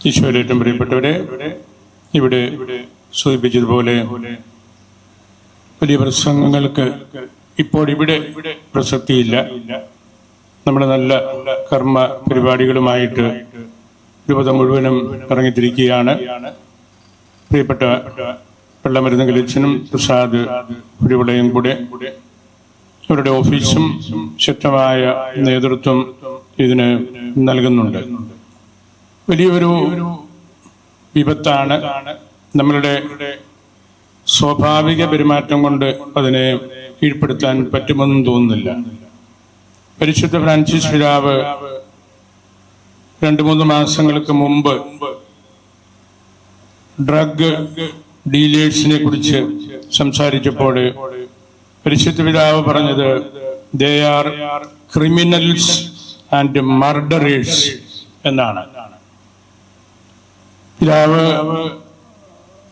ഈശോയിൽ ഏറ്റവും പ്രിയപ്പെട്ടവരെ, ഇവിടെ സൂചിപ്പിച്ചതുപോലെ വലിയ പ്രസംഗങ്ങൾക്ക് ഇപ്പോഴിവിടെ പ്രസക്തിയില്ല. നമ്മുടെ നല്ല കർമ്മ പരിപാടികളുമായിട്ട് രൂപത മുഴുവനും ഇറങ്ങിത്തിരിക്കുകയാണ്. പ്രിയപ്പെട്ട വെള്ളമരുന്ന് കലച്ചനും പ്രസാദ് കുരുവിളയും കൂടെ അവരുടെ ഓഫീസും ശക്തമായ നേതൃത്വം ഇതിന് നൽകുന്നുണ്ട്. വലിയൊരു വിപത്താണ്. നമ്മളുടെ സ്വാഭാവിക പെരുമാറ്റം കൊണ്ട് അതിനെ കീഴ്പ്പെടുത്താൻ പറ്റുമെന്നും തോന്നുന്നില്ല. പരിശുദ്ധ ഫ്രാൻസിസ് പിതാവ് 2-3 മാസങ്ങൾക്ക് മുമ്പ് ഡ്രഗ് ഡീലേഴ്സിനെ കുറിച്ച് സംസാരിച്ചപ്പോൾ പരിശുദ്ധ പിതാവ് പറഞ്ഞത് they are criminals and murderers എന്നാണ്. പിതാവ്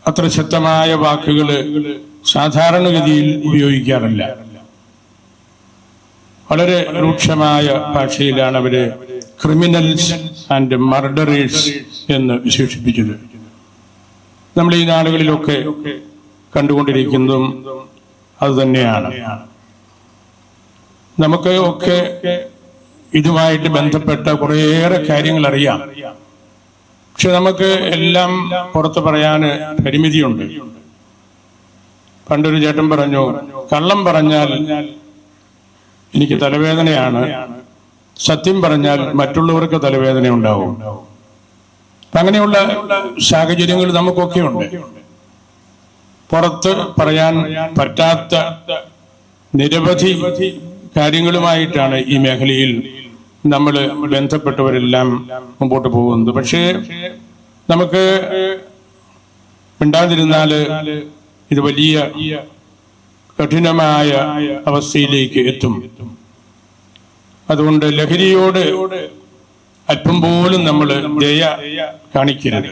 അത്ര ശക്തമായ വാക്കുകൾ സാധാരണഗതിയിൽ ഉപയോഗിക്കാറില്ല. വളരെ രൂക്ഷമായ ഭാഷയിലാണ് അവര് ക്രിമിനൽസ് ആൻഡ് മർഡറേഴ്സ് എന്ന് വിശേഷിപ്പിച്ചത്. നമ്മൾ ഈ നാടുകളിലൊക്കെ കണ്ടുകൊണ്ടിരിക്കുന്നതും അതുതന്നെയാണ്. നമുക്ക് ഒക്കെ ഇതുമായിട്ട് ബന്ധപ്പെട്ട കുറേയേറെ കാര്യങ്ങൾ അറിയാം. പക്ഷെ നമുക്ക് എല്ലാം പുറത്ത് പറയാന് പരിമിതിയുണ്ട്. പണ്ടൊരു ചേട്ടൻ പറഞ്ഞു, കള്ളം പറഞ്ഞാൽ എനിക്ക് തലവേദനയാണ്, സത്യം പറഞ്ഞാൽ മറ്റുള്ളവർക്ക് തലവേദന ഉണ്ടാവും. അങ്ങനെയുള്ള സാഹചര്യങ്ങൾ നമുക്കൊക്കെ ഉണ്ട്. പുറത്ത് പറയാൻ പറ്റാത്ത നിരവധി കാര്യങ്ങളുമായിട്ടാണ് ഈ മേഖലയിൽ നമ്മൾ ബന്ധപ്പെട്ടവരെല്ലാം മുമ്പോട്ട് പോകുന്നത്. പക്ഷേ നമുക്ക് മിണ്ടാതിരുന്നാല് ഇത് വലിയ കഠിനമായ അവസ്ഥയിലേക്ക് എത്തും. അതുകൊണ്ട് ലഹരിയോട് അല്പം പോലും നമ്മൾ ദയ കാണിക്കരുത്.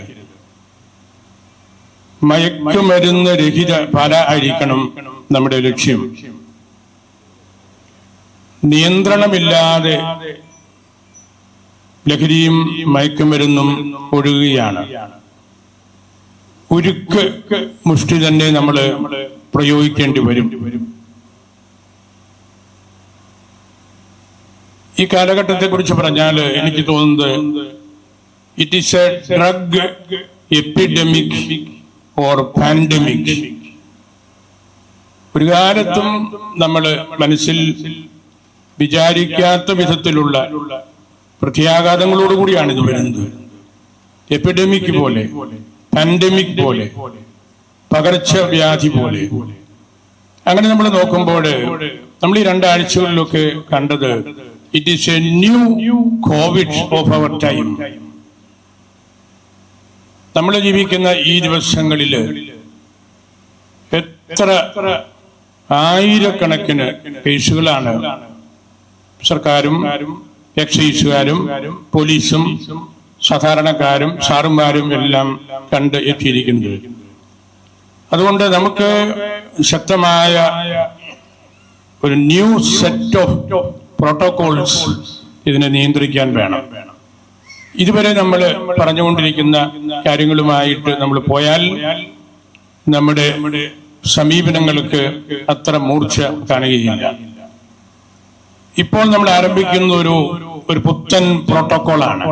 മയക്കുമരുന്ന് രഹിത പാല ആയിരിക്കണം നമ്മുടെ ലക്ഷ്യം. നിയന്ത്രണമില്ലാതെ ലഹരിയും മയക്കുമരുന്നും ഒഴുകുകയാണ്. ഉരുക്ക് മുഷ്ടി തന്നെ നമ്മൾ പ്രയോഗിക്കേണ്ടി വരും. ഈ കാലഘട്ടത്തെ കുറിച്ച് പറഞ്ഞാൽ എനിക്ക് തോന്നുന്നത് it is A drug epidemic or pandemic. ഒരു കാലത്തും നമ്മൾ മനസ്സിൽ വിചാരിക്കാത്ത വിധത്തിലുള്ള പ്രത്യാഘാതങ്ങളോടുകൂടിയാണ് ഇത് വരുന്നത്. എപ്പിഡമിക് പോലെ, പാൻഡമിക് പോലെ, പകർച്ചവ്യാധി പോലെ. അങ്ങനെ നമ്മൾ നോക്കുമ്പോൾ നമ്മൾ ഈ 2 ആഴ്ചകളിലൊക്കെ കണ്ടത് it is a new COVID of our time. നമ്മൾ ജീവിക്കുന്ന ഈ ദിവസങ്ങളിൽ എത്ര ആയിരക്കണക്കിന് കേസുകളാണ് സർക്കാരും എക്സൈസുകാരും പോലീസും സാധാരണക്കാരും സാറുമാരും എല്ലാം കണ്ട് എത്തിയിരിക്കുന്നത്. അതുകൊണ്ട് നമുക്ക് ശക്തമായ ഒരു ന്യൂ സെറ്റ് ഓഫ് പ്രോട്ടോകോൾസ് ഇതിനെ നിയന്ത്രിക്കാൻ വേണം. ഇതുവരെ നമ്മൾ പറഞ്ഞുകൊണ്ടിരിക്കുന്ന കാര്യങ്ങളുമായിട്ട് നമ്മൾ പോയാൽ നമ്മുടെ സമീപനങ്ങൾക്ക് അത്ര മൂർച്ച കാണുകയില്ല. ഇപ്പോൾ നമ്മൾ ആരംഭിക്കുന്ന ഒരു പുത്തൻ പ്രോട്ടോകോളാണ്.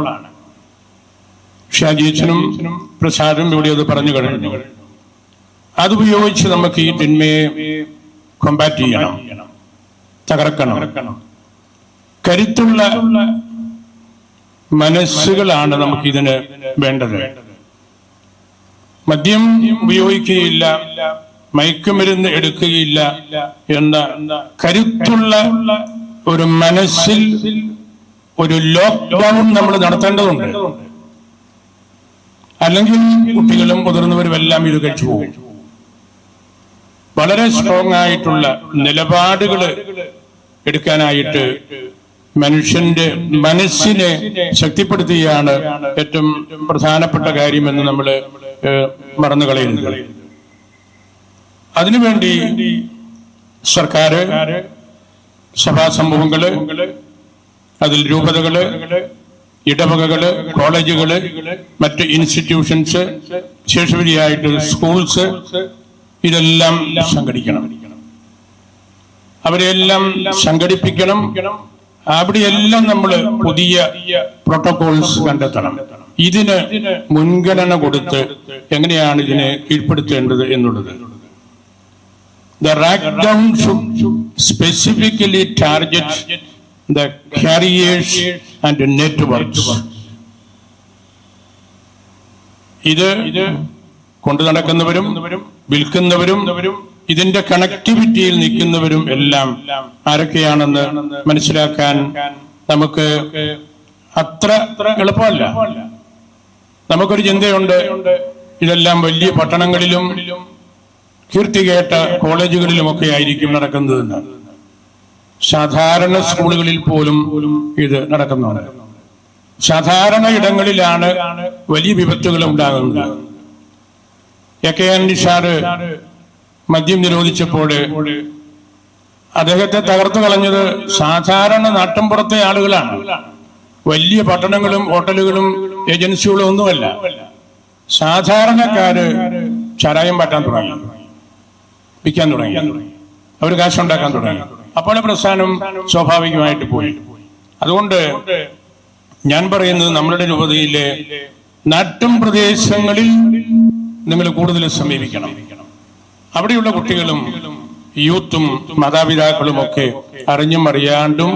ഷാജീച്ചനും പ്രസാദും ഇവിടെ അത് പറഞ്ഞു കഴിഞ്ഞു. അതുപയോഗിച്ച് നമുക്ക് ഈ തിന്മയെ കോമ്പാറ്റ് ചെയ്യണം, തകർക്കണം. കരുത്തുള്ള മനസ്സുകളാണ് നമുക്കിതിന് വേണ്ടത്. മദ്യം ഉപയോഗിക്കുകയില്ല, മയക്കുമരുന്ന് എടുക്കുകയില്ല എന്ന കരുത്തുള്ള ഒരു മനസ്സിൽ ഒരു ലോക്ക്ഡൗൺ നമ്മൾ നടത്തേണ്ടതുണ്ട്. അല്ലെങ്കിൽ കുട്ടികളും മുതിർന്നവരും എല്ലാം ഇത് കഴിച്ചു പോകും. വളരെ സ്ട്രോങ് ആയിട്ടുള്ള നിലപാടുകൾ എടുക്കാനായിട്ട് മനുഷ്യന്റെ മനസ്സിനെ ശക്തിപ്പെടുത്തുകയാണ് ഏറ്റവും പ്രധാനപ്പെട്ട കാര്യമെന്ന് നമ്മൾ മറന്നു കളയുന്നത്. അതിനുവേണ്ടി സർക്കാർ, സഭാ സമൂഹങ്ങള്, അതിൽ രൂപതകള്, ഇടവകകള്, കോളേജുകള്, മറ്റ് ഇൻസ്റ്റിറ്റ്യൂഷൻസ്, ശേഷവരിയായിട്ട് സ്കൂൾസ്, ഇതെല്ലാം സംഘടിക്കണം. അവരെല്ലാം സംഘടിപ്പിക്കണം. അവിടെയെല്ലാം നമ്മൾ പുതിയ പ്രോട്ടോകോൾസ് കണ്ടെത്തണം. ഇതിന് മുൻഗണന കൊടുത്ത് എങ്ങനെയാണ് ഇതിനെ കീഴ്പ്പെടുത്തേണ്ടത് എന്നുള്ളത്. The crackdown should specifically target the carriers and networks. ഇത് കൊണ്ടു നടക്കുന്നവരും വിൽക്കുന്നവരും ഇതിന്റെ കണക്ടിവിറ്റിയിൽ നിൽക്കുന്നവരും എല്ലാം ആരൊക്കെയാണെന്ന് മനസ്സിലാക്കാൻ നമുക്ക് അത്ര എളുപ്പമല്ല. നമുക്കൊരു ചിന്തയുണ്ട്, ഇതെല്ലാം വലിയ പട്ടണങ്ങളിലും കീർത്തികേട്ട കോളേജുകളിലുമൊക്കെ ആയിരിക്കും നടക്കുന്നതെന്ന്. സാധാരണ സ്കൂളുകളിൽ പോലും ഇത് നടക്കുന്നുണ്ട്. സാധാരണ ഇടങ്ങളിലാണ് വലിയ വിപത്തുകൾ ഉണ്ടാകുന്നത്. എ.കെ. ആന്റണി സാറ് മദ്യം നിരോധിച്ചപ്പോൾ അദ്ദേഹത്തെ തകർത്തു കളഞ്ഞത് സാധാരണ നാട്ടിൻപുറത്തെ ആളുകളാണ്. വലിയ പട്ടണങ്ങളും ഹോട്ടലുകളും ഏജൻസികളും ഒന്നുമല്ല. സാധാരണക്കാര് ചാരായം പാറ്റാൻ തുടങ്ങി, വിൽക്കാൻ തുടങ്ങി, അവർ കാശുണ്ടാക്കാൻ തുടങ്ങി. അപ്പോൾ പ്രസ്ഥാനം സ്വാഭാവികമായിട്ട് പോയി. അതുകൊണ്ട് ഞാൻ പറയുന്നത്, നമ്മളുടെ രൂപതയിലെ നാട്ടിൻ പ്രദേശങ്ങളിൽ നിങ്ങൾ കൂടുതൽ സമീപിക്കണം. അവിടെയുള്ള കുട്ടികളും യൂത്തും മാതാപിതാക്കളും ഒക്കെ അറിഞ്ഞും അറിയാണ്ടും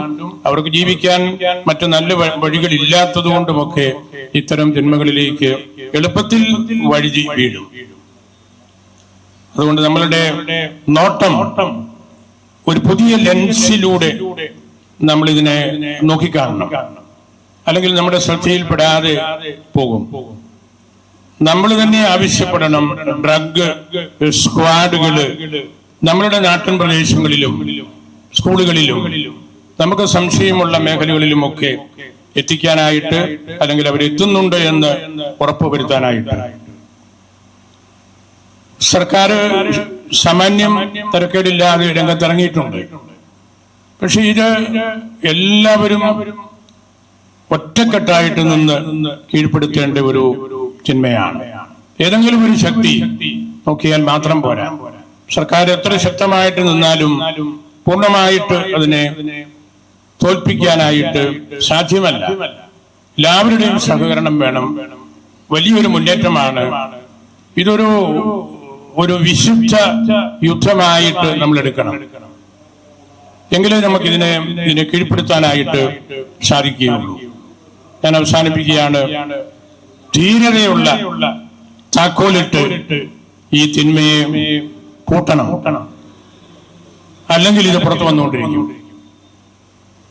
അവർക്ക് ജീവിക്കാൻ മറ്റു നല്ല വഴികൾ ഇല്ലാത്തതുകൊണ്ടുമൊക്കെ ഇത്തരം തിന്മകളിലേക്ക് എളുപ്പത്തിൽ വഴുതി വീഴും. അതുകൊണ്ട് നമ്മളുടെ നോട്ടം ഒരു പുതിയ ലെൻസിലൂടെ നമ്മൾ ഇതിനെ നോക്കിക്കാണണം. അല്ലെങ്കിൽ നമ്മുടെ ശ്രദ്ധയിൽപ്പെടാതെ പോകും. നമ്മൾ തന്നെ ആവശ്യപ്പെടണം. ഡ്രഗ് സ്ക്വാഡുകള് നമ്മളുടെ നാട്ടിൻ പ്രദേശങ്ങളിലും സ്കൂളുകളിലും നമുക്ക് സംശയമുള്ള മേഖലകളിലുമൊക്കെ എത്തിക്കാനായിട്ട്, അല്ലെങ്കിൽ അവരെത്തുന്നുണ്ട് എന്ന് ഉറപ്പുവരുത്താനായിട്ട് സർക്കാർ സാമാന്യം തരക്കേടില്ലാതെ രംഗത്തിറങ്ങിയിട്ടുണ്ട്. പക്ഷെ ഇത് എല്ലാവരും ഒറ്റക്കെട്ടായിട്ട് നിന്ന് കീഴ്പ്പെടുത്തേണ്ട ഒരു ചിന്മയാണ്. ഏതെങ്കിലും ഒരു ശക്തി നോക്കിയാൽ മാത്രം പോരാ. സർക്കാർ എത്ര ശക്തമായിട്ട് നിന്നാലും പൂർണ്ണമായിട്ട് അതിനെ തോൽപ്പിക്കാനായിട്ട് സാധ്യമല്ല. എല്ലാവരുടെയും സഹകരണം വേണം. വലിയൊരു മുന്നേറ്റമാണ്. ഇതൊരു വിശുദ്ധ യുദ്ധമായിട്ട് നമ്മൾ എടുക്കണം. എങ്കിലേ നമുക്ക് ഇതിനെ കീഴ്പ്പെടുത്താനായിട്ട് സാധിക്കുകയുള്ളൂ. ഞാൻ അവസാനിപ്പിക്കുകയാണ്. ധീരതയുള്ള താക്കോലിട്ട് ഈ തിന്മയെ കൂട്ടണം, അല്ലെങ്കിൽ ഇത് പുറത്തു വന്നുകൊണ്ടിരിക്കും.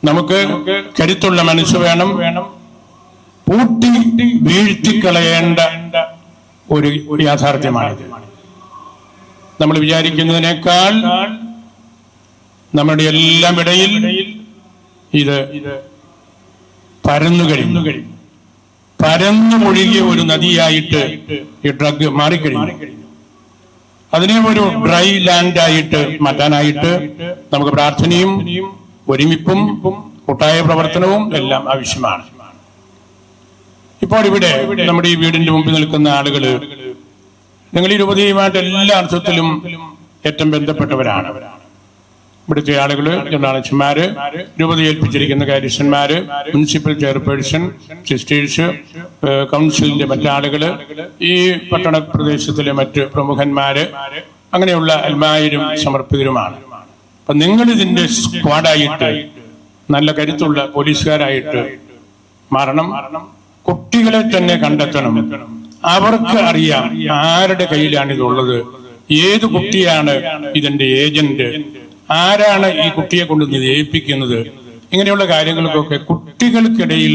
നമുക്ക് കരുത്തുള്ള മനസ്സ് വേണം. പൂട്ടി വീഴ്ത്തിക്കളയേണ്ട ഒരു യാഥാർത്ഥ്യമാണിത്. നമ്മൾ വിചാരിക്കുന്നതിനേക്കാൾ നമ്മുടെ എല്ലാം ഇടയിൽ ഇത് പരന്നു മുഴുകിയ ഒരു നദിയായിട്ട് ഈ ഡ്രഗ് മാറിക്കഴിഞ്ഞു. അതിനെ ഒരു ഡ്രൈ ലാൻഡായിട്ട് മാറ്റാനായിട്ട് നമുക്ക് പ്രാർത്ഥനയും ഒരുമിപ്പും കൂട്ടായ പ്രവർത്തനവും എല്ലാം ആവശ്യമാണ്. ഇപ്പോൾ ഇവിടെ നമ്മുടെ ഈ വീടിന്റെ മുമ്പിൽ നിൽക്കുന്ന ആളുകള് നിങ്ങൾ ഈ രൂപതയുമായിട്ട് എല്ലാ അർത്ഥത്തിലും ഏറ്റവും ബന്ധപ്പെട്ടവരാണ്. ഇവിടുത്തെ ആളുകള്, ജനറൽമാര്, രൂപത ഏൽപ്പിച്ചിരിക്കുന്ന കാര്യസ്ഥന്മാര്, മുനിസിപ്പൽ ചെയർപേഴ്സൺ, സിസ്റ്റേഴ്സ്, കൗൺസിലിന്റെ മറ്റാളുകള്, ഈ പട്ടണ പ്രദേശത്തിലെ മറ്റ് പ്രമുഖന്മാര്, അങ്ങനെയുള്ള എല്ലാവരും സമർപ്പിതരുമാണ്. അപ്പൊ നിങ്ങൾ ഇതിന്റെ സ്ക്വാഡായിട്ട് നല്ല കരുത്തുള്ള പോലീസുകാരായിട്ട് മാറണം. കുട്ടികളെ തന്നെ കണ്ടെത്തണം. അവർക്ക് അറിയാം ആരുടെ കയ്യിലാണ് ഇതുള്ളത്, ഏത് കുട്ടിയാണ് ഇതിന്റെ ഏജന്റ്, ആരാണ് ഈ കുട്ടിയെ കൊണ്ട് ഏൽപ്പിക്കുന്നത്. ഇങ്ങനെയുള്ള കാര്യങ്ങൾക്കൊക്കെ കുട്ടികൾക്കിടയിൽ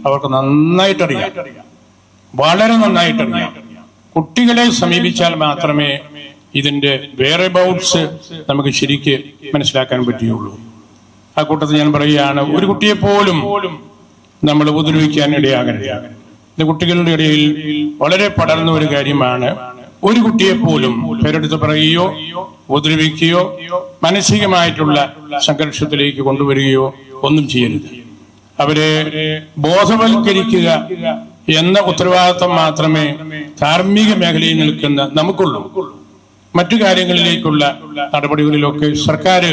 അവർക്ക് നന്നായിട്ടറിയാം, വളരെ നന്നായിട്ടറിയാം. കുട്ടികളെ സമീപിച്ചാൽ മാത്രമേ ഇതിന്റെ വേറെ ബൗട്ട്സ് നമുക്ക് ശരിക്ക് മനസ്സിലാക്കാൻ പറ്റുകയുള്ളൂ. ആ കൂട്ടത്തിൽ ഞാൻ പറയുകയാണ്, ഒരു കുട്ടിയെ പോലും നമ്മൾ ഉപദ്രവിക്കാൻ ഇടയാകരുത്. ഇത് കുട്ടികളുടെ ഇടയിൽ വളരെ പടർന്ന ഒരു കാര്യമാണ്. ഒരു കുട്ടിയെ പോലും പേരെടുത്ത് പറയുകയോ ഉപദ്രവിക്കുകയോ മാനസികമായിട്ടുള്ള സംഘർഷത്തിലേക്ക് കൊണ്ടുവരികയോ ഒന്നും ചെയ്യരുത്. അവരെ ബോധവൽക്കരിക്കുക എന്ന ഉത്തരവാദിത്വം മാത്രമേ ധാർമ്മിക മേഖലയിൽ നിൽക്കുന്ന നമുക്കുള്ളൂ. മറ്റു കാര്യങ്ങളിലേക്കുള്ള നടപടികളിലൊക്കെ സർക്കാർ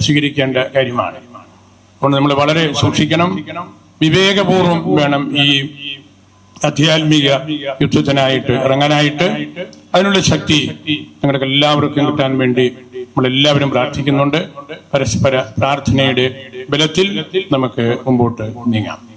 സ്വീകരിക്കേണ്ട കാര്യമാണ്. അതുകൊണ്ട് നമ്മൾ വളരെ സൂക്ഷിക്കണം, വിവേകപൂർവം വേണം ഈ ആധ്യാത്മിക യുദ്ധത്തിനായിട്ട് ഇറങ്ങാനായിട്ട്. അതിനുള്ള ശക്തി നിങ്ങൾക്ക് എല്ലാവർക്കും കിട്ടാൻ വേണ്ടി നമ്മളെല്ലാവരും പ്രാർത്ഥിക്കുന്നുണ്ട്. പരസ്പര പ്രാർത്ഥനയുടെ ബലത്തിൽ നമുക്ക് മുമ്പോട്ട് നീങ്ങാം.